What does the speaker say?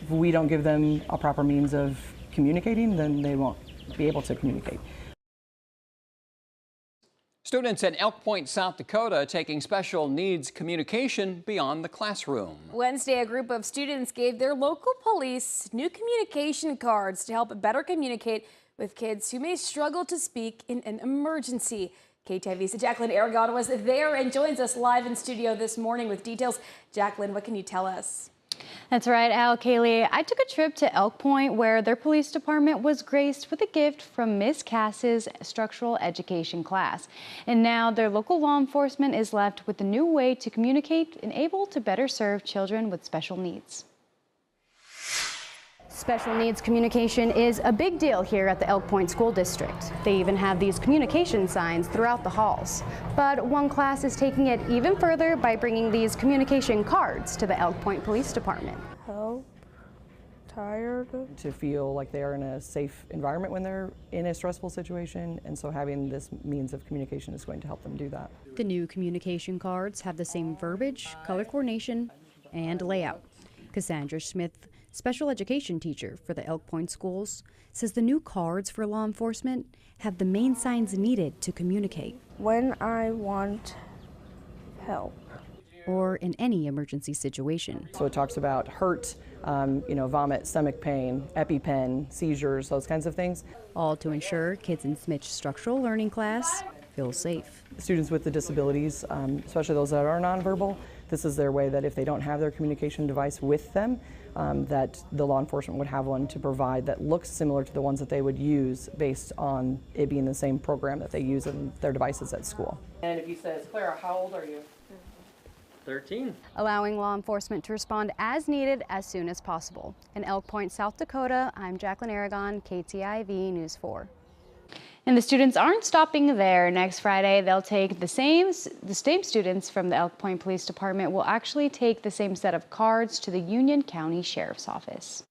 we don't give them a proper means of communicating, then they won't be able to communicate. Students at Elk Point, South Dakota, taking special needs communication beyond the classroom. Wednesday, a group of students gave their local police new communication cards to help better communicate with kids who may struggle to speak in an emergency. KTIV's Jacqueline Aragon was there and joins us live in studio this morning with details. Jacqueline, what can you tell us? That's right, Al. Kaylee, I took a trip to Elk Point where their police department was graced with a gift from Miss Cass's structural education class. And now their local law enforcement is left with a new way to communicate and able to better serve children with special needs. Special needs communication is a big deal here at the Elk Point School District. They even have these communication signs throughout the halls. But one class is taking it even further by bringing these communication cards to the Elk Point Police Department. Help, tired. To feel like they are in a safe environment when they're in a stressful situation, and so having this means of communication is going to help them do that. The new communication cards have the same verbiage, color coordination, and layout. Cassandra Smith, special education teacher for the Elk Point schools, says the new cards for law enforcement have the main signs needed to communicate. When I want help. Or in any emergency situation. So it talks about hurt, vomit, stomach pain, EpiPen, seizures, those kinds of things. All to ensure kids in Smith's structural learning class feel safe. Students with the disabilities, especially those that are nonverbal, this is their way that if they don't have their communication device with them, that the law enforcement would have one to provide that looks similar to the ones that they would use based on it being the same program that they use in their devices at school. And if he says, Clara, how old are you? 13. Allowing law enforcement to respond as needed as soon as possible. In Elk Point, South Dakota, I'm Jacqueline Aragon, KTIV News 4. And the students aren't stopping there. Next Friday, they'll take the same students from the Elk Point Police Department will actually take the same set of cards to the Union County Sheriff's Office.